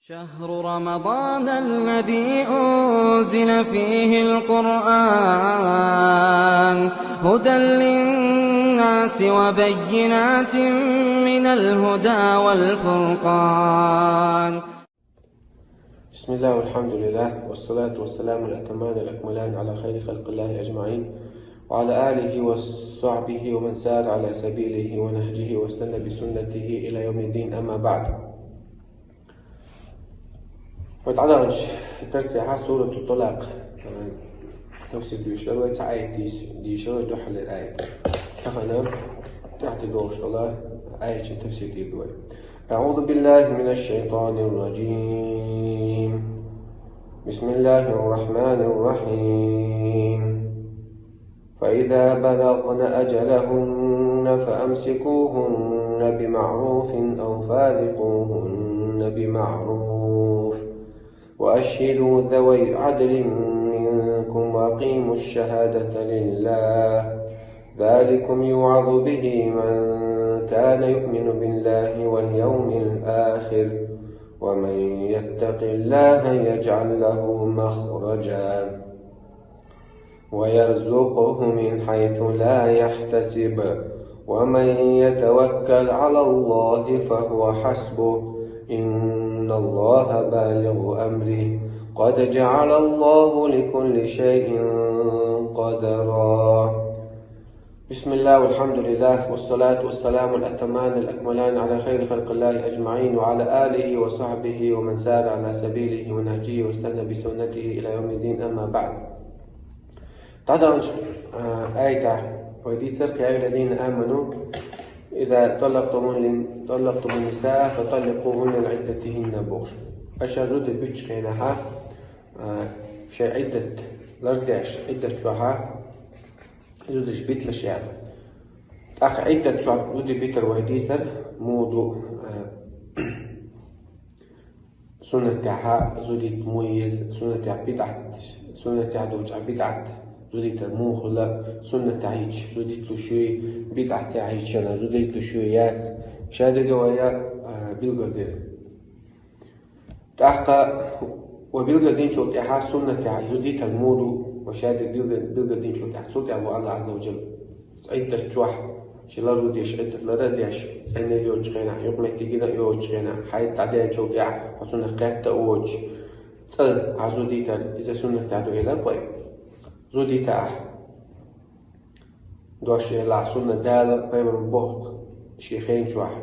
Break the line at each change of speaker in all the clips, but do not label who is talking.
شهر رمضان الذي أنزل فيه القرآن هدى للناس وبينات من الهدى والفرقان.
بسم الله والحمد لله والصلاة والسلام الأتمان الأكملان على خير خلق الله أجمعين وعلى آله وصحبه ومن سار على سبيله ونهجه واستنى بسنته إلى يوم الدين. أما بعد، وتعالى درس سورة الطلاق تفسير ديشلوة آية ديشلوة دحل الآية كفنا تحت دوش الله آية تفسير ديشلوة. أعوذ بالله من الشيطان الرجيم. بسم الله الرحمن الرحيم. فإذا بلغن أجلهن فأمسكوهن بمعروف أو فارقوهن بمعروف وأشهدوا ذوي عدل منكم وأقيموا الشهادة لله ذلكم يوعظ به من كان يؤمن بالله واليوم الآخر ومن يتق الله يجعل له مخرجا ويرزقه من حيث لا يحتسب ومن يتوكل على الله فهو حسبه إن الله بالغ أمره قد جعل الله لكل شيء قدرا. بسم الله والحمد لله والصلاة والسلام الأتمان الأكملان على خير خلق الله أجمعين وعلى آله وصحبه ومن سار على سبيله ونهجه واستنى بسنته إلى يوم الدين. أما بعد، تعالى آية ويديسر يا الذين آمنوا إذا طلقتم النساء فطلقوهن لعدتهن بوش أشهد البيتش خينها شيء عدة لرداش عدة شوها يدش بيت لشيء أخ عدة شوها ودي بيتر ويديسر موضوع سنة تاعها زودي تميز سنة تاع بدعة سنة تاع دوج بدعة زودي تموخلة سنة تعيش زودي تلوشوي بدعة تعيش أنا زودي تلوشويات شهادة جوايا بالقدر تحقق وبالقدين شو تاعها سنة تاع زودي تمودو وشهادة بالقدين شو تاع صوت أبو الله عز وجل عدة شوح شلا روديش عدة لرديش سنة يوج خينا يقوم تجينا يوج خينا حيد تعدين شو تاع وسنة قات أوج صل عزودي تال إذا سنة تعدو إلى باي زودي تاع دوش لا سنة دال بيمن بوق شيخين شوح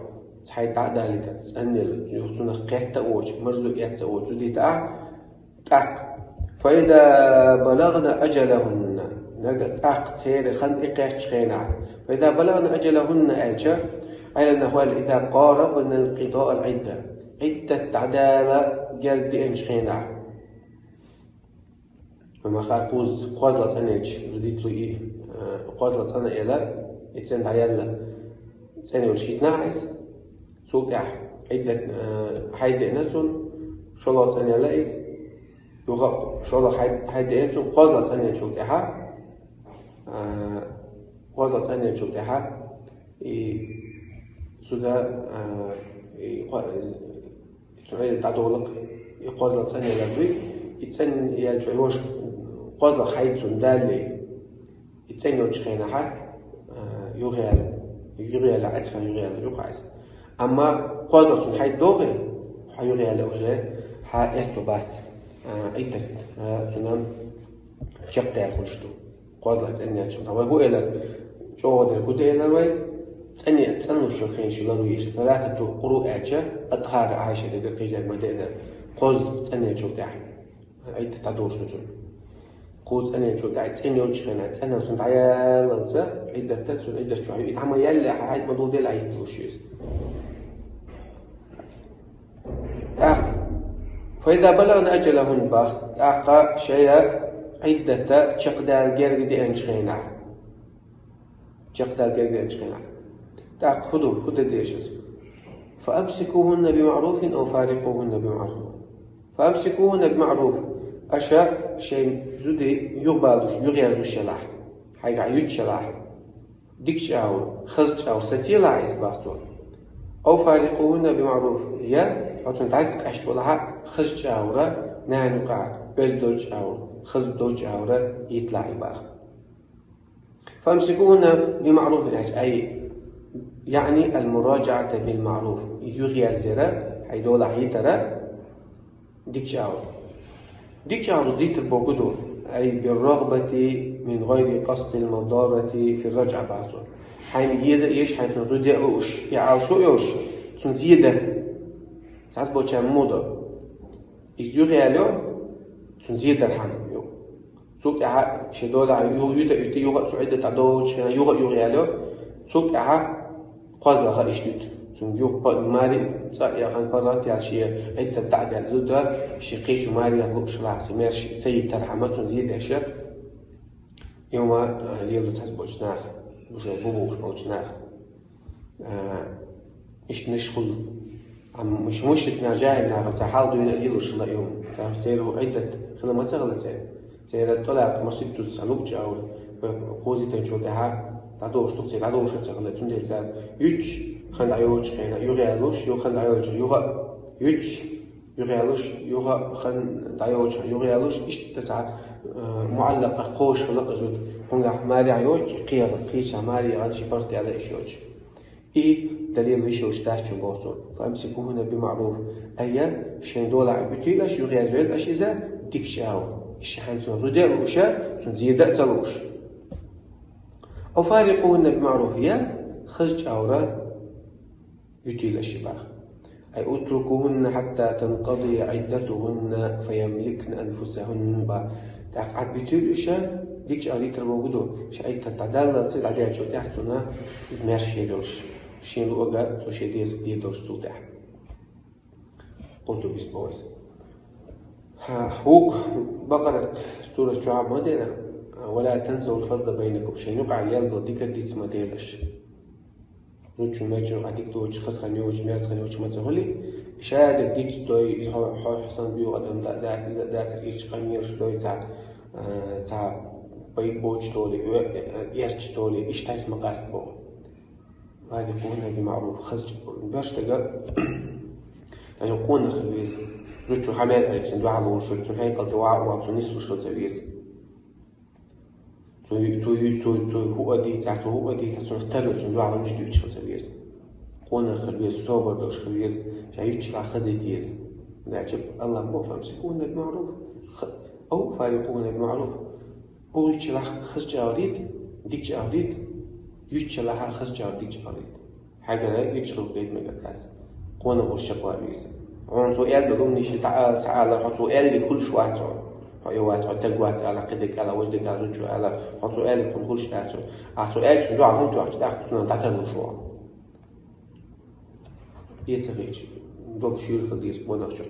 حيد تعدالي تال سنة يوسنة قات أوج مرزو يات أوج زودي تاع فإذا بلغنا أجلهن نقد سير خلق قاتش خينا فإذا بلغنا أجلهن أجا على النحوال إذا قاربنا انقضاء العدة عدة عدالة جلد إنش خينا وما خارقوز قوزلة أنيج رديت له إيه قوزلة أنا إلا يتسند عيالا سنة والشيت ناعس سوق عدة حيد إنسون شلات أنا لائز يغق شلات حيد إنسون قوزلة أنيج شوك إحا قوزلة أنيج شوك إحا سودا يتسند تعدولك يقوزلة أنيج لدوي يتسند يالجوش قوزلة حيد سندالي يتسند وجخينا حد يغيال عتفا يغيال يقعس أما قوزلة سن حيد دوغي يغيال وجه إحتو بات عدة سنام شقتها خلشتو قوزلة تسألني أجل طبعا هو إلا جوه دل كده إلا الوي تسألني الشيخين شلالو يش ثلاثة قروء أجل أطهار عايشة دل قيجة مدينة قوز تسألني أجل تاعي عدة تعدوش نجل قوز أنا أجل تاعي تسألني وجخنا تسألني وسن تعيال لنسا عدة تسأل عدة شوحي يتعمل يلا عايد مدول ديل عيد تلوشيس. فإذا بلغنا أجلهن باخ أعقى شيء عدة شقدال جرد أنشخينا شقدال جرد أنشخينا تعق خذوا ديش فأمسكوهن بمعروف أو فارقوهن بمعروف. فأمسكوهن بمعروف أشياء شيء زودي يغبالوش يغيالوش شلاح حيقع يتشلاح ديكش أو خزج أو ستيلا عيز باختون أو فارقوهن بمعروف يا أصلا تعز عشت ولا خز جاورة نحن قاعد بس دول جاورة خز دول جاورة يطلع يباخ. فامسكوا هنا بمعروف الحج أي يعني المراجعة بالمعروف يغير الزرع هيدول عيترة ديك جاورة ديت البوجودو أي بالرغبة من غير قصد المضارة في الرجعة بعضه حين يش حين تنزل يأوش يعالشو يوش تنزيده ساعات بوشان مودا يزيغيالو تنزيده الحين يو سوق شدولا يوغا يوغا سعيدة تعدوش يوغا يوغيالو سوق قازلا خالشتوت سون يوغا ماري صايا عن برات ياشيا عدة تعدل زودا شقيش ماري يطلق شراع سميرش سيد ترحمة تنزيده شر يوم ليلو تحسبوش ناخ بوبوش بوش ناخ إيش نشغل عم مش تناجاي ناخ تحاول دون ليلو شلا يوم تسيرو عدة خلنا ما تغلط سير طلع مصيبة السلوك جاول قوزي تنشو تها تعدوش تقصي تعدوش تغلط تندل سال يوش خند عيوش خينا يغيالوش يو خند عيوش يوغا يوش يغيالوش يوغا خند عيوش يغيالوش إيش تسعى معلقة قوش خلق زود هنا ماري عيوش قيادة قيش ماري عن شي فرتي على إيشوش دليل إيشوش تحتشو بوصول فأمسكوا هنا بمعروف أي شين دولة عبتيلش يغيالوش أشيزا ديك شاو الشحن تنردع وشا تنزيد تلوش أو فارقوهن بمعروف يا خرج أورا يتيل الشباخ أي اتركوهن حتى تنقضي عدتهن فيملكن أنفسهن تقعد بتيل إشا ديكش أريك الموجودو شايد تتعدل تصير عديد شو تحتنا ماشي يدوش شين لوجا توشي دي دوش سودح قلتو بيسبويس هو بقرة سورة الشعب مدينة ولا تنسوا الفضل بينكم شيء يقع يلدو ديك ديت ما ديلش نوتشو ماجو عديك دوش خس خنيوش ماس خنيوش ما تقولي شاد ديك توي حسن بيو قدام ذات إيش خميرش توي تاع بيبوش تولي يرش تولي إيش تايس مقاصد بو هذا يكون بمعروف خس باش تقى يعني يكون خلويس نوتشو حماد عليك ندوع على وشو نوتشو هيكل توع وعشو نسلو شو تسويس تو هو دي تحت هو دي تحت تلو ندوع على نشتو شو تسويس قونا خلويس صوبر دوش خلويس شايتش على خزيتيز نعجب الله مو فامسكون بمعروف أو فارقون بمعروف أو يتشلح خز جاريد ديك جاريد يتشلح خز جاريد ديك جاريد حاجة لا يتشلح بيت مجاكاس قونا والشقوى بيس عن سؤال بقوم نيجي تعال حط سؤال لكل شو أحسن حيوات عتقوات على قدك على وجهك على رجوع على حط سؤال يكون كل شيء أحسن سؤال شو دعوة أنتوا عشان تأخذون تعتبروا شو يتغير دوك شيء خديس بونرجع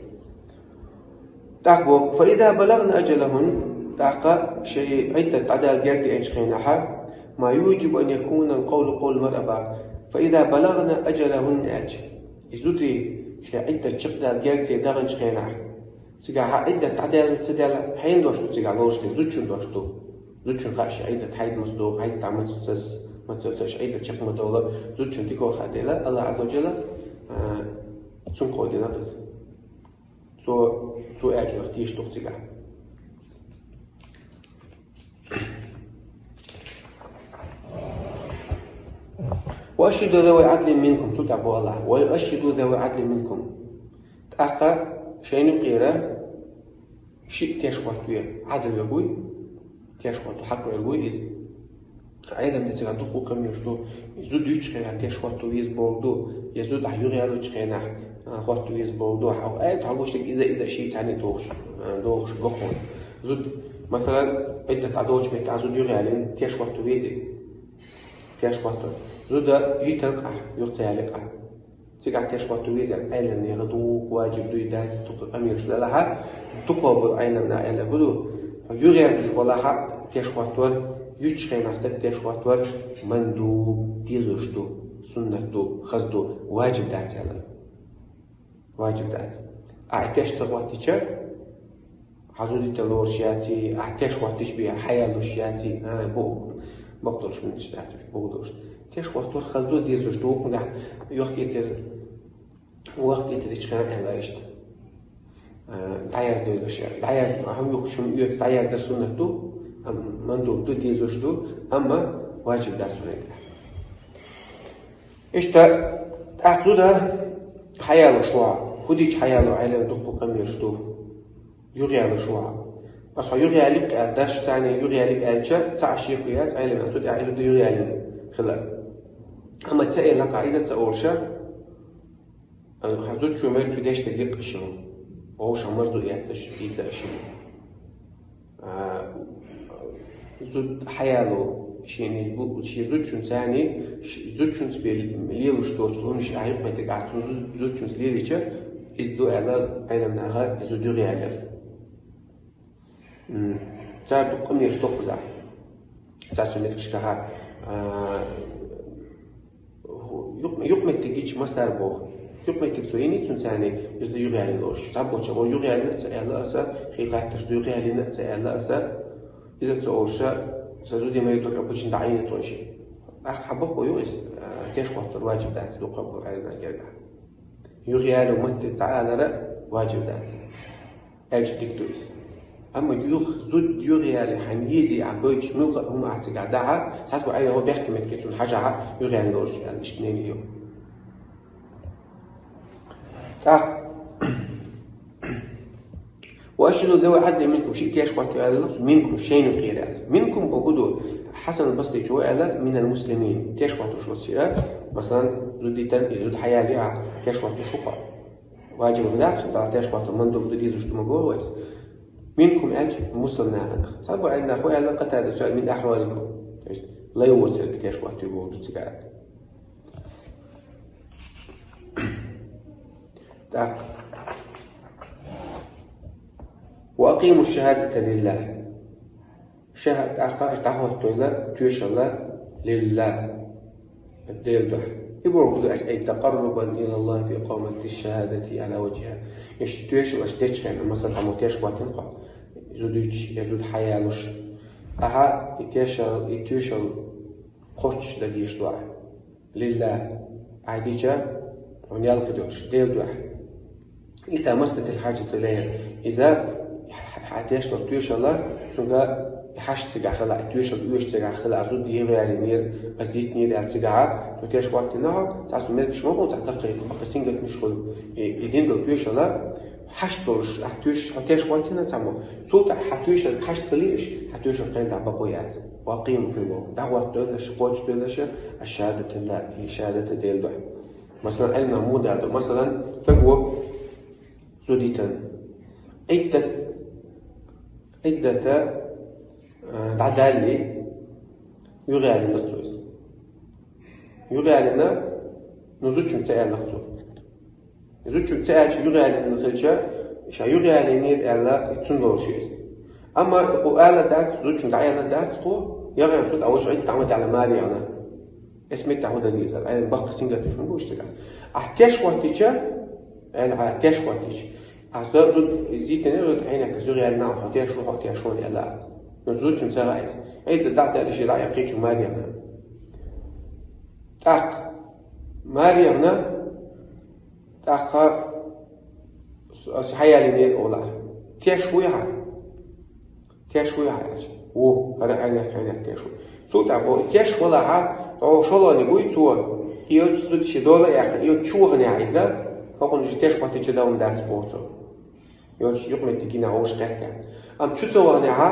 تعبوا فإذا بلغنا أجلهن تعقى شيء عدة عدد جرد إيش خينها ما يوجب أن يكون القول قول المرأة فإذا بلغنا أجلهن أجل يزودي شيء عدة شقدة جرد سيدارن خينها سيجا عدة عدد سيدار حين دوشتو سيجا لوشتي زوجن دوشتو زوجن خاش عدة حيد مصدوق حيد تعمل سس ما تسويش عدة شق مدولة زوجن تيكو خادلة الله عز وجل سنقودنا بس سو أجل اختيش تقصيقا وأشهدوا ذوي عدل منكم تتعبوا الله وأشهدوا ذوي عدل منكم تأقى شيء قيرة شيء تشوفوا عدل يقوي تشوفوا حق يقوي إذ عالم تيجي عندو قوم يشتو يزود يشخي عن تشوفوا يز بوردو يزود حيوري على يشخينا خاطر يز بوردو أو أي تعوش إذا شيء تاني دوش قخون زود مثلا عدة تعوش ميت عزود يوري على تشوفوا يزي تشوفوا زود يتلقى يقطع عليك تيجي تشوفوا يزي عالم يغدو واجب دو يدات تقول أمير شو لها تقابل عالم نعلم بدو يوري على شو لها تشوفوا يشخي ناستك تشوفوا مندوب تيزوشتو سنتو خزدو واجب دات على واجب دات أعتش تغواتيشة حزودي تلوشياتي أعتش واتش بيها حيالوشياتي بو بقدرش من تشتاتي بقدرش تش واتور خزدو ديزوشتو كنا يوخ يصير وقت يتريش خان أهلا إشت تعيز دول الشيء تعيز هم يخشون يوت تعيز ده سنة تو من دو تو ديزوش تو أما واجب ده سنة إشت أخذ ده حياة شوع خديج حياة عالم دقو كم يشتو يغير شوع بس يغير لك داش ثاني يغير لك أنشا تعشي قيات عالم أنتود عالم ده يغير خلال أما تسأل لك عايزة تسألشة حدود شو ما توديش تدق شو أو شو مرضو يعتش يتأشي زود حياله شيء نسبوك شيء زود شو ثاني زود شو سبيل مليون شتوش لون مش عارف ما تقعدون زود شو سليليشة إزدو علم نهار إزدو غيالف تعرف كم يشتوك ذا تعرف متكشكها يقمت تجيش مسار بوه يقمت تكسويني تنساني إزدو يغيالوش تعبوش أو يغيالنا تسأل أسا خيفات تشدو يغيالنا تسأل أسا إذا تسألش سجودي ما يدرك ربنا دعيني توشي أخ حبوه يوز كيش وقت الواجب ده تدو قبل علينا جرجع يغيال ومت تعالى لا واجب ده أيش تكتوس أما زود يغيال حميزي عقويش نوقع هم أحسن قاعدها ساسبو عليه هو بيحكي متكتون حاجة يغيال نورش يعني الاثنين يوم وأشهدوا ذوي عدل منكم شيء كيش وقت منكم شيء غير منكم بوجوده حسن البصري شو قال من المسلمين كيش وقت شو السيرة مثلا زود حياة ليها كيش وقت شقة واجب بدات سطع كيش وقت مندوب بديز وش تمجوز منكم أنت مسلم نعم صابوا عندنا أخويا لا قتال سؤال من أحوالكم لا يوصل كيش وقت يقول تسجع وأقيموا الشهادة لله شهادة أخاش تعهد تولا تويش الله لله الديل ده يبغوا أي تقربا إلى الله في إقامة الشهادة على وجهها يشتويش الأشتيش يعني مثلا عموتيش واتنقع يزود حيالش أها يتويش القش دقيش دعا لله عاديجا ونيال خدوش ديل ده إذا مسلت الحاجة إليها إذا حتيش لطيوش الله شنقا حش تجع خلا تويش الويش تجع خلا زود يبغى يعني نير أزيت نير يعني تجع تويش وقت نها تعرف ملك شو ممكن تعتقد بقسينك مش خل يدين لطيوش الله حش توش تويش حتيش وقت نسمو صوت حتويش حش تليش حتويش القيد عبقويات وقيم في المو دعوة تولش قوش تولش الشهادة الله هي شهادة ديل ده مثلا علم محمود هذا مثلا تقوى زوديتن عدة تعدالي يغي علينا السويس يغي علينا نزوج متسأل نخزو نزوج متسأل يغي علينا نخزو شا يغي علينا إلا يتسندور شيء أما يقول آلة دات نزوج متعيلة دات هو يغي نصوت أول شيء تعود على مالي أنا اسمي تعود ليزر أنا بقى سنجة تشون بوش تقع أحكيش وقتيجا أنا أحكيش وقتيجا أصدق زيت نرد عينك زوجي على نعم حتى شو لا نزوج مسرعيز عيد دعت على شيء لا يقيش مريم تأخ مريم تأخ صحيح لنيل أولا تشويها هذا عينك تشوي صوت أبو تشوي لها أو شلون يقول تو يوجد شدولة يعني يوجد عايزة فقط نجتاش وقت تجدون دات سبورتو يوش يقمت تجينا عوش قهكا أم شو سواني ها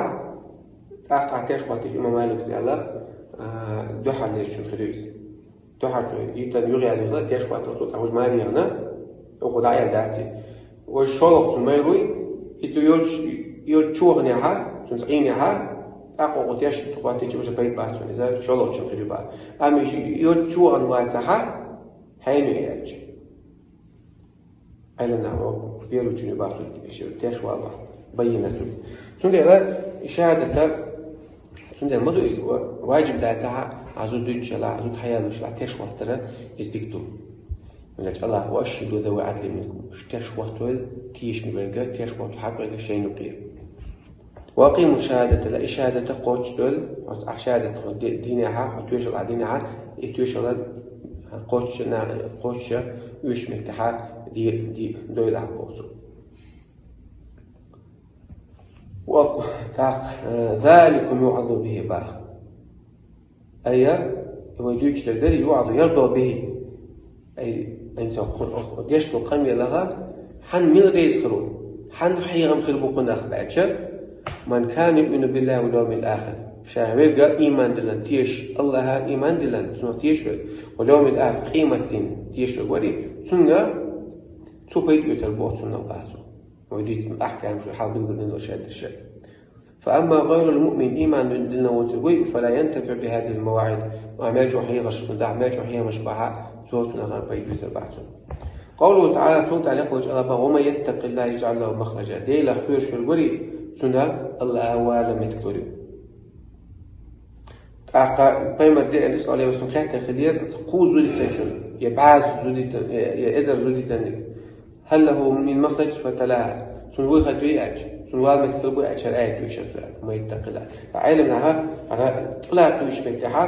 تعتاش وقت الإمام مالك زيالا دوحة ليش الخريس دوحة يتن يغي على الخلا تاش وقت الصوت عوش مالي هنا وقد عيال داتي والشلق تميروي يتو يوش شوغني ها تنسقيني ها أقوى قتاش تقوى تجيب بيت باتون إذا شلق تنخري بات أم يوش شوغن واتها حينو يأتي علم نعم بيرو جوني باقي تاش والله بينته سندلا شهادة سندلا مدو واجب ذاتها عزود دجلا عزود حيالوش لا تاش وقتها يزدكتو لك الله واشهدوا ذوي عدل منكم تاش وقتها كيش نبرقا تاش وقت حقا شيء نقير واقيموا الشهادة لا شهادة قوتش دول شهادة دينها وتويش العدينها يتويش قوتش يوش متحا دي دويل عبوسو ذلك يوعظ به بار أي ويدوش تقدر يوعظ يرضى به أي أنت قديش القمي لها حن من غير خروج حن حيرم خربوق نخبأتش من كان يؤمن بالله واليوم الآخر شاهرجا إيمان دلن تيش الله إيمان دلن سنو تيش واليوم الآخر قيمة تيش وري سنة تبيد يتربوت سنة باسو وديت أحكام شو حال بالدين وشاد الشيء فأما غير المؤمن إيمان دلن وتقوي فلا ينتفع بهذه المواعظ وعمل جوحية غش ندع عمل جوحية مشبعة صوتنا غير بيد يتربعتهم قوله تعالى تون تعليق وجه الله وما يتق الله يجعل له مخرجا ديلا خير شو الوري سنة الله ولا متكتوري قيمة دي أليس عليه وسلم خاتة خلير قوز زودي تنشن يبعاز زودي يأذر زودي تنك هل له من مخرج فتلاها سنوي خدوي أج سنوي متكتوري أج الآية ويشر ما يتق الله فعلمناها طلع قويش متحا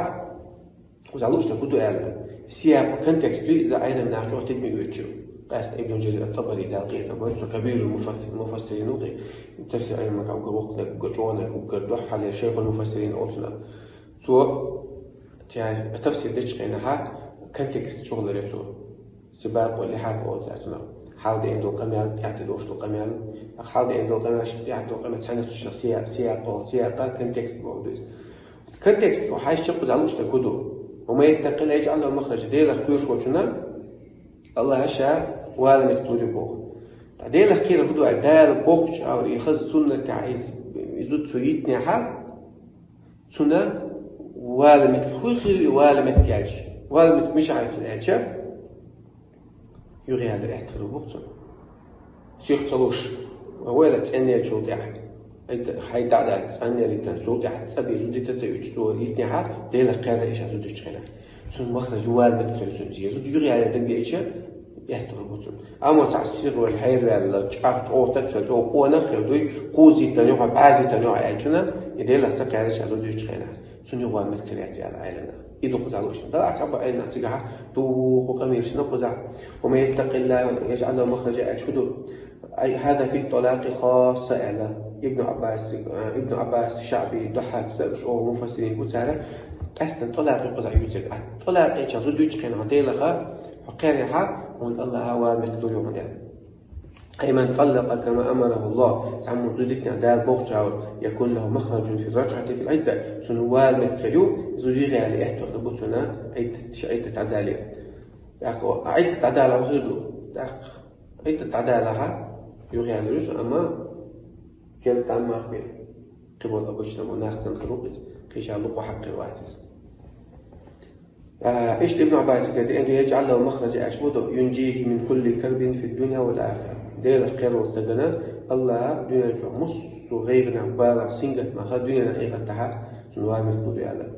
وزعلوش تقودوا أعلم سياق كونتكست إذا علمناها شو تدمي ويتشو قاست ابن جرير الطبري دقيقة بس كبير المفسرين وغي تفسير علمك أو كوقت قطعونك وكردوح على شيخ المفسرين أوصنا تفسير ديش قينها كونتكست شغل ريتو سباق واللي حاب أوصنا حال دي عنده قمال يعتدوش له قمال حال دي عنده قمال يعتدو قمال تعنى الشخصية سياقة كونتكست موجود كونتكست وحاش شق زعلوش تكودو وما يتق الله يجعل له مخرج ديلا كويش وشنا الله هشا ولا مكتوري بوه ديلا كير بدو أدال بوخش أو يخذ سنة تعيز يزود سويتني حال سنة ولا متخوخي ولا متجاج ولا مش عارف الأجر يغي هذا الاحترام بوخش شيخ تلوش ولا تأني شو تاع حيد على تأني اللي تنسو تاع تسبي زودي تتويج سو يتني حال ديلا قارة إيش زودي تشيله سن مخرج ولا متخوخي سن زود يغي هذا دقي إيش يحترمون أما تعسير والحير ولا تعرف أو تكفل أو قوة نخير دوي قوزي تنوع بعزي تنوع عيشنا إذا لا سك على شيء زوجي تخينا سني هو مثلياتي على عائلنا إذا قزعلوش ده أصعب عائلنا تجاه تو وقمير شنو قزع وما يتق الله يجعل له مخرجا أشهده أي هذا في الطلاق خاصة على ابن عباس شعبي ضحك سبش أو مفسرين وتعالى أصلا طلاق قزع يوجد طلاق إيش زوجي تخينا عديلها وقارها وأن الله هو مقدور يوم أي من طلق كما أمره الله سعى مردودتنا دال بوغجاور يكون له مخرج في الرجعة في العدة سنوال مكتليو زوجي على إحتر لبوتنا عدة عدالة عدة عدالة وغيره عدة عدالة يغي على الرجل أما كانت عما أخبر قبل أبوشنا وناخذ خلوقز كيش علقوا حق الواتس إيش ابن عباس قال أنه يجعل له مخرج أشبوده ينجيه من كل كرب في الدنيا والآخرة دير الخير والسجنة الله دنيا جو مص وغيرنا عبارة سنجت ما خد دنيا نحيقة تحت سنوار مذكور على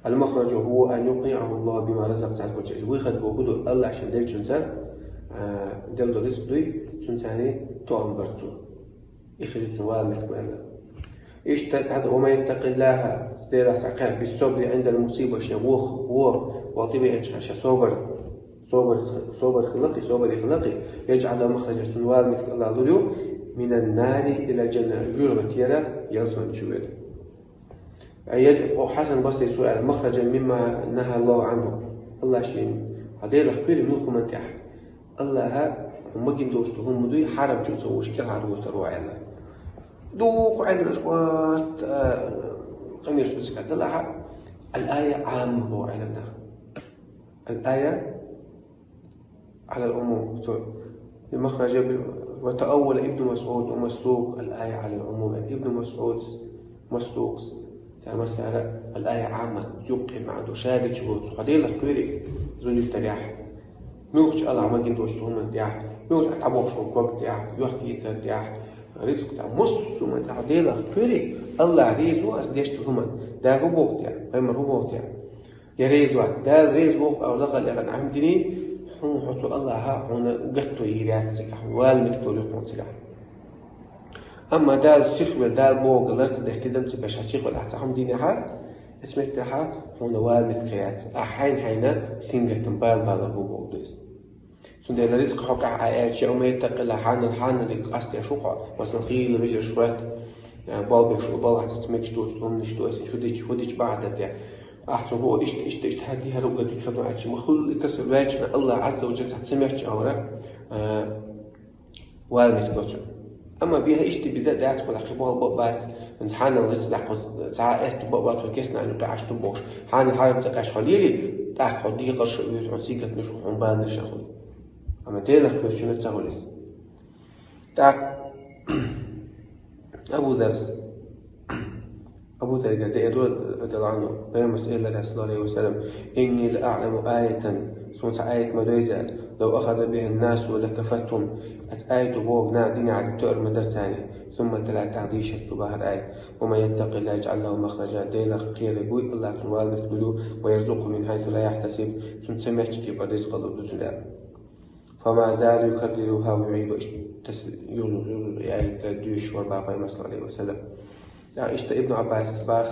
المخرج هو أن يقنعه الله بما رزق سعد وجهه ويخد بوجوده الله عشان ديل شنسان ديل رزق دوي شنساني توام برتو يخرج سنوار مذكور على إيش تعد وما يتق الله دير سعقان بالصبر عند المصيبة شوخ وطبيعة صبر خلقي يجعل له مخرج سنوار مثل الله ضلو من النار إلى الجنة يرغب تيرا يصمد شوية وحسن بصري سؤال مخرجا مما نهى الله عنه الله شيء هذا الخير منكم من تحت الله هم جن دوستهم مدوي حرب جوز وشكل عدو تروع الله دوق علم أشوات قميص بسكت الله الآية عامة هو علمنا الآية على العموم المخرج وتأول ابن مسعود ومسلوق الآية على العموم ابن مسعود مسلوق مسألة الآية عامة يبقي معه شادي شهود قديل الكبير زول التجاح نوخش الله ما جن دوشتهم من تجاح نوخش أتعبوش وقت تجاح يوخي يصير تجاح رزق تاع مص وما تعديل الكبير الله ريزو أسديشتهم ده ربوط يعني هم ربوط يعني يريزو ده ريزو أو لغة لغة عمدني حصل الله هنا قطو يريات سكح والمكتور يقون سكح أما دال الشيخ ودال موق لرت الاحتدام تباش الشيخ والأحسهم ديني حال اسمتها هون والد خيات أحين حينا سينجة تنبال بالغو بوديس سندي لرزق حق عايش يوم يتقل حان اللي قصد يشوقه مثلا خيل رجع شوية بال بيشو بال هتسمعش توش توم نشتوس شوديش بعد ده أحسن هو إيش هذه هروقة دي خدوا عايش مخل كسر واجنا الله عز وجل هتسمعش أورا والد كوتش أما بيها إيش تبدأ دعت ولا خبال بس من حان الرز دعوز ساعات بقى تركيزنا إنه تعيش تبوش حان الحالة تقاش خليلي تأخذ دي قرش وتعسيك تنشو حنبان الشغل أما تيلك في شنو تقوليس تاع أبو ذر قد يدور رضي الله عنه بين مسئلة رسول الله عليه وسلم إني لأعلم آية سمعت آية مدويزة لو أخذ بها الناس لكفتهم آية بوغنا دينا على التؤر مدرساني ثم تلا تعديش التباهر آية وما يتقي الله يجعل له مخرجا ديلا خير يقول الله تنوال تقولوا ويرزقه من حيث لا يحتسب سنسمعش كيف الرزق الله فما زال يكررها ويعيد يغلو آية دوش ورباقي صلى الله عليه وسلم اشت ابن عباس باخ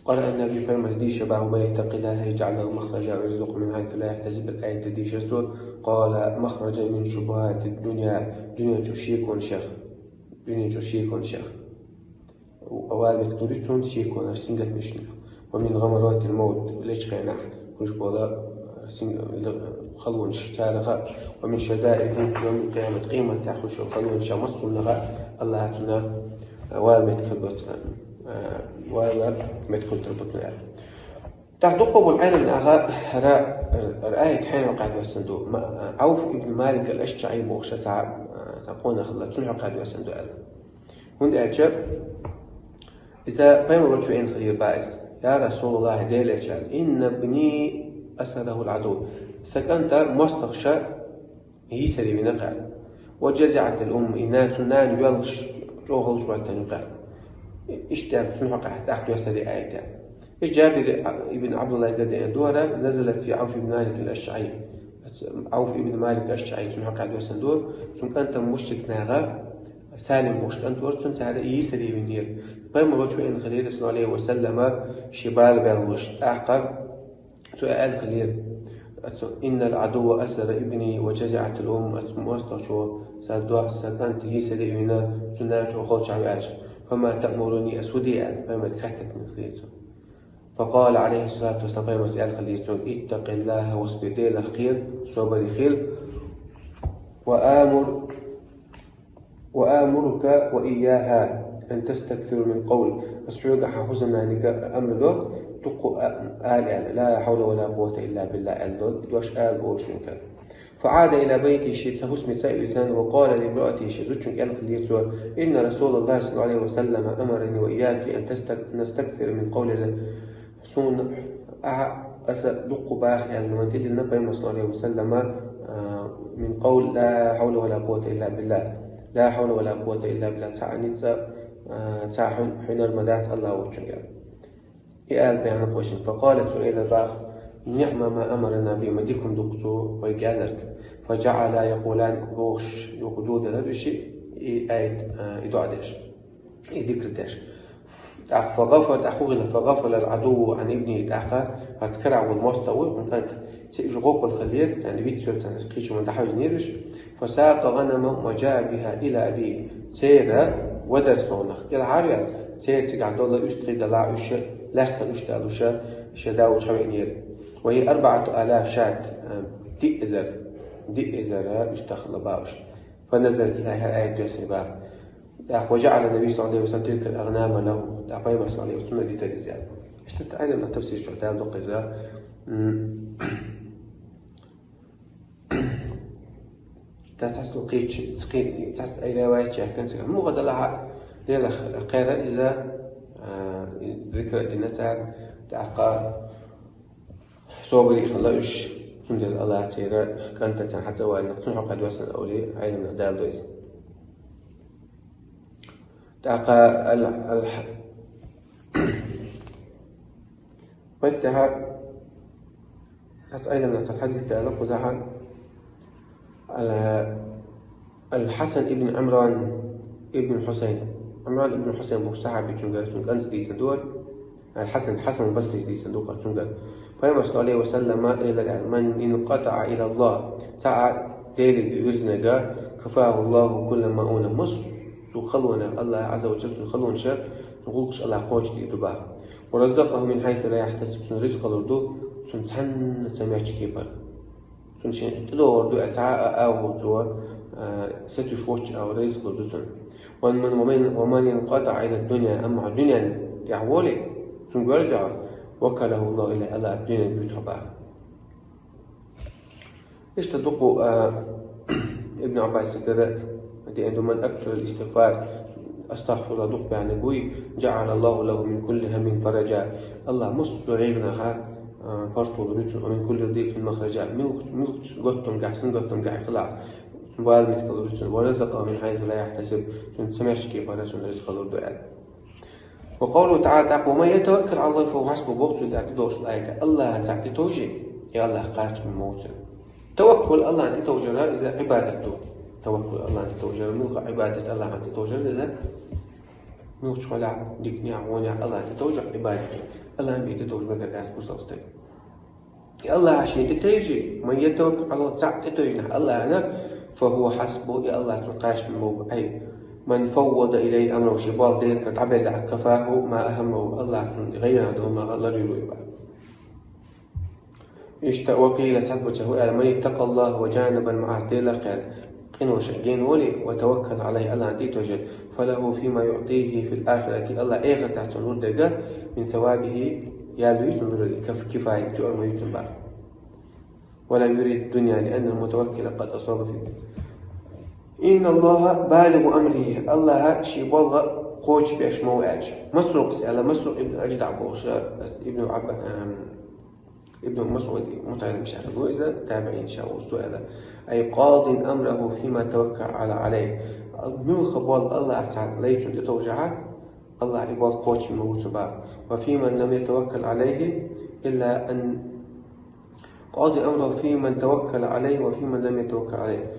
قال النبي فرمز دي شبه وما يتقي الله يجعل له مخرجا ويرزقه من حيث لا يحتسب الآية دي شسور قال مخرجا من شبهات دنيا تشيك شيخ وأوال بكتوريتون شيك ونشتنجت مشنخ ومن غمرات الموت ليش خيناح كوش بولا خلون شتالغا ومن شدائد يوم قيامة قيمة تأخذ خلون شمس لغا الله تنا وال متكبت وال متكل تربطنا تحدقوا بالعلم الأغا رأيت حين وقعد والصندوق عوف ابن مالك الأشجعي بوخشة تقول خلت سنع وقعد والصندوق هند أجاب إذا بين رجوعين خير بائس يا رسول الله ديل أجال إن ابني أسره العدو سكنت مستغشى يسري من قال وجزعت الأم إنها سنان يلغش جوهل شوية نقال اشتغلت سنحق تحت يسري آية جابر ابن عبد الله الذي دورة نزلت في عوف بن مالك الأشعري عوف ابن مالك الأشعري سنحق عدو سندور سن كانت مشرك ناغا سالم مشرك أنت ورسن سعر يسري من دير بين رجوعين خليل صلى الله عليه وسلم شبال بالوش أعقب سؤال خليل إن العدو أسر ابني وجزعت الأم مستغشو سكنت يسري منا سناج وخوش عباش فما تأمرني أسودي فما تحتك من خليل فقال عليه الصلاة والسلام مسألة خليل اتق الله واصبر ديل خير صبر خير وآمرك وإياها أن تستكثر من قول أسفوق حسنا أنك أمر له تقو لا حول ولا قوة إلا بالله الدود دوش وشنك فعاد إلى بيته شيء سهوس مساء لسان وقال لامرأته شيء زوجك الخليل إن رسول الله صلى الله عليه وسلم أمرني وإياك أن نستكثر من قول سون أصدق باخ يعني لما تيجي النبي صلى الله عليه وسلم من قول لا حول ولا قوة إلا بالله لا حول ولا قوة إلا بالله ساعة حين المدات الله وجهه يقال بيان قوشن فقالت سئل باخ نعم ما أمرنا بمديكم دكتور ويقالك فجعل يقولان روش يقدود هذا الشيء يدعدش يذكر داش فغفل العدو عن ابنه تأخر فاتكرع والمستوى وكانت سيجغوق الخليل يعني بيتسوير يعني سقيش من دحوج نيرش فساق غنم وجاء بها إلى أبيه سيرا ودر صونخ إلى عارية سير تقعد الله يشتري دلاع وش لاحقا يشتغل وش شداو وشوي نير وهي 4000 شاة دي إزر يشتغل باوش فنزلت لها الآية جسر باب وجعل النبي صلى الله عليه وسلم تلك الأغنام له تعقيم صلى الله عليه وسلم دي تجزئة اشتت عين من التفسير شعتان دق إذا تحس لقيتش تحس أي رواية كان سكان مو غدا لها ليلة خيرا إذا ذكر النساء تعقى صوبري خلاش الحمد لله الله سيرا كانت تسان حتى وأن نقصنها قد وصل أولي عين من أدال دويس تعقى وقتها حتى أيضا من الحديث تعلق وزحان الحسن ابن عمران ابن حسين عمران ابن حسين بو صحابي جنجر سنك أنس دي تدور الحسن البصري دي صندوق شنقل فيما صلى الله عليه وسلم إلى من انقطع إلى الله ساعة ديل يزنجا كفاه الله كل ما أون مصر وخلونا الله عز وجل خلونا شر نقولش الله قوش دي دبا ورزقه من حيث لا يحتسب سن رزق لردو سن تحن سمعش كيبر سن شيء تدور دو أتعاء أو جوا ستشوش أو رزق لردو سن ومن ينقطع إلى الدنيا أما الدنيا يعولي سن برجع وكله الله إلى الله الدنيا بيتحبها إيش تدقوا ابن عباس كذا دي عندما أكثر الاستغفار أستغفر الله دق يعني قوي جعل الله له من كل هم فرجا الله مصر غيرنا فرطو بريتون ومن كل ضيق مخرجا من قطن قحسن قطن قاع خلع موال مثل بريتون ورزقه من حيث لا يحتسب سمعش كيف ورزقه رزق الدعاء وقوله تعالى وما يتوكل على الله فهو حسبه بوقت ذاك دوش الآية الله تعطي توجي يا الله قاش من موت توكل الله أنت توجه إذا عبادته توكل الله أنت توجه ملك عبادة الله أنت توجه إذا ملك شغلة ديكني عوني الله أنت توجه عبادته الله أنت توجه ملك الناس بوصلتك يا الله عشان تتوجه من يتوكل على الله تعطي توجه الله أنا فهو حسبه يا الله تلقاش من موت أي من فوض إليه أمره شبال دين كتعبد كفاه ما أهمه الله غير هذا ما الله يروي وقيل تثبته على من اتقى الله وجانب المعاصي قال قنو شقين ولي وتوكل عليه الله عندي توجد فله فيما يعطيه في الآخرة الله إيغا تحت الوردقة من ثوابه يالويت من كفاية تؤمن يتنبع ولا يريد الدنيا لأن المتوكل قد أصاب فيه إن الله بالغ أمره الله شي بلغ قوش بيش موعج مسروق سأل مسروق ابن أجدع بوش ابن مسعود متعلم مش عارف إذا تابعين شاء السؤال أي قاض أمره فيما توكل عليه من خبال الله تعالى ليش تتوجعك الله عباد قوش موت بار وفي من لم يتوكل عليه إلا أن قاضي أمره في من توكل عليه وفي من لم يتوكل عليه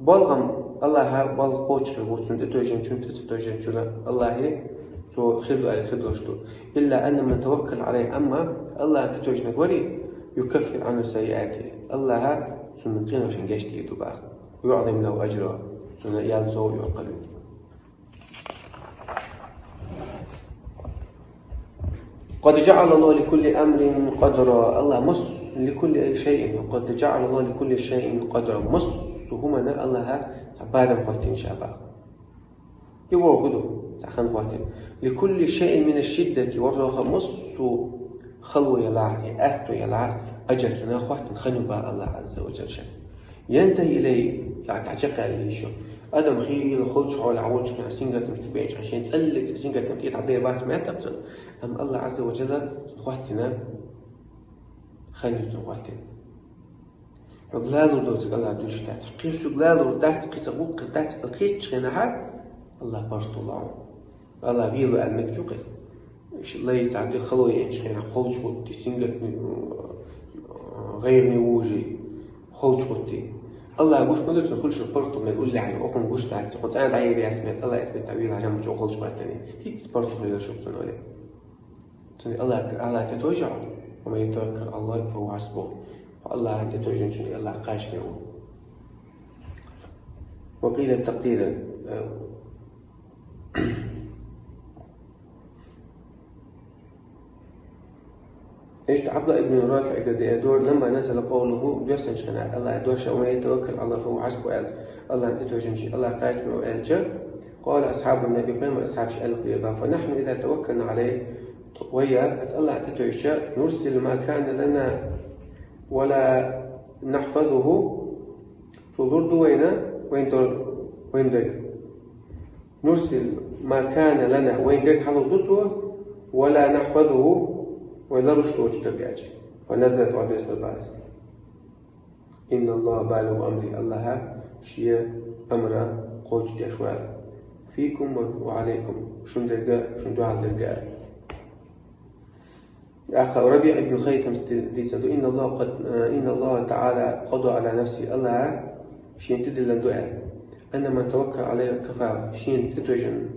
بلغم الله بلغ قوش الوسن تتوجن شنت تتوجن شلا الله تو خذوا على خذوا شتو إلا أن من توكل عليه أما الله تتوجن قولي يكفر عنه سيئاته الله سنقينا وشن جشتي دبا ويعظم له أجره سنة يالزو يعقل قد جعل الله لكل أمر قدرا الله مص لكل شيء قد جعل الله لكل شيء قدرا مص وهما الله بعد قوتين شابا يبغوا قدو تخن قوتين لكل شيء من الشدة والرخاء مص خلو يلعب أهتو يلعب أجرنا قوتين خنبا الله عز وجل ينتهي إليه يعني تعشق عليه شو أدم خيل خلش على عوج مع سنجة مستبيج عشان تسلك سنجة تمتيت عبير باس ما تبصل أم الله عز وجل قوتنا خنيت قوتين وقلادو دوت الله دوش تاعت قيس وقلادو تاعت قيس أبوك تاعت القيس شنها الله برضو الله بيلو المك يقيس إيش الله يتعدي خلوي إيش خينا خلش وتي سنجة غير نوجي خلش وتي الله يقولش ما درس كل شيء برضو ما يقول لي يعني أقوم قوش تاعت قلت أنا دعية بأسماء الله يثبت تعبير عشان مش أخلش بعدني هيك برضو غير شو بسنو عليه الله تتوجع وما يتوكل الله فهو حسبه الله أنت توجد شيء الله قاش له وقيل التقدير إيش عبد الله بن رافع قد يدور لما نزل قوله جسن شنع الله يدور شيء وما يتوكل الله فهو حسبه الله أنت توجد شيء الله قاش له قال أصحاب النبي قيم أصحاب شيء القيامة فنحن إذا توكلنا عليه ويا الله أنت توجد نرسل ما كان لنا ولا نحفظه فضرد وين دق نرسل ما كان لنا وين دق حضرته ولا نحفظه ولا رشد وجتبياج فنزلت عبد البارس إن الله بالغ أمري الله شيء أمر قوج تشوال فيكم وعليكم شن دعاء الدرجاء أخ ربيع بن خيثم ديسدو إن الله تعالى قضى على نفسه الله شين تدل الدعاء أن من توكل عليه كفاه شين تتوجن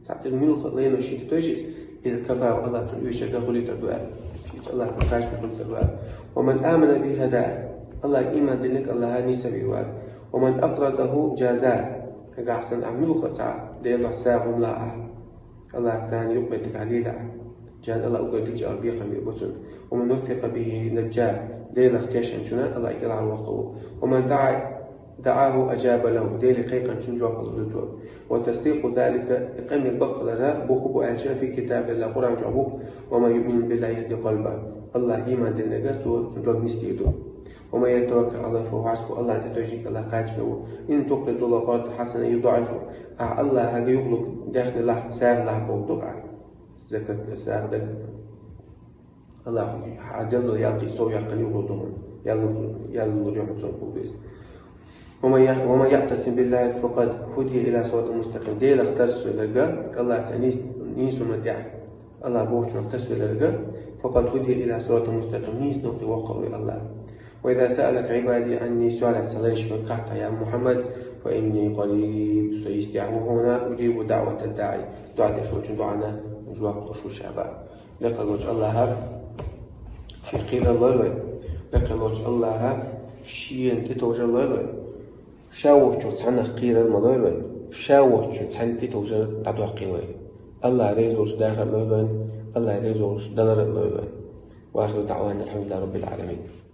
تعطي منو خلينا شين تتوجس إذا كفى الله تنويشك خليت الدعاء الله تنقاش بخليت الدعاء ومن آمن به هداه الله إيمان دينك الله هاني سبيل ومن أقرضه جازاه كأحسن أعمله خطأ دي الله ساهم لا الله ثاني يقبلك عليه جان الله أقدر تجار بيقم بيبطن ومن وثق به نجاه ديل اختيشن شنا الله يقل على وقوه ومن دعاه أجاب له ديل قيقا شنجوه الرجوع وتصديق ذلك إقام البقر لنا بوخب أنشأ في كتاب الله قرآن جعبوه وما يؤمن بالله يهدي قلبه الله إيمان دلنقات وندوق نستيدو وما يتوكل على الله فهو حسبه الله تتوجيك الله قاتله إن تقرض الله قرض حسنا يضاعفه الله هذا يغلق داخل الله ساغ الله بوضع زكاة ساغ ده الله عدل يلقي سو يقل يغلطهم يلقي يحطهم قبيس وما يعتصم بالله فقد هدي إلى صراط مستقيم ديل اخترس لقى الله تعنيس نيسو مدع الله بوش اخترس لقى فقد هدي إلى صراط مستقيم نيس نقطي وقوي الله وإذا سألك عبادي عني سؤال السلاش فقعت يا محمد فإني قريب سيستعمه هنا أجيب دعوة الداعي دعاء شو دعانا جواب وشو شعبا لقد وجه الله في قيل الله لقد وجه الله شيئا تتوجه الله شاوه شو تعنى قيل المضايل شاوه شو تعنى تتوجه عدوى قيل الله ريزوش داخل الله الله ريزوش دلر الله وآخر دعوانا الحمد لله رب العالمين.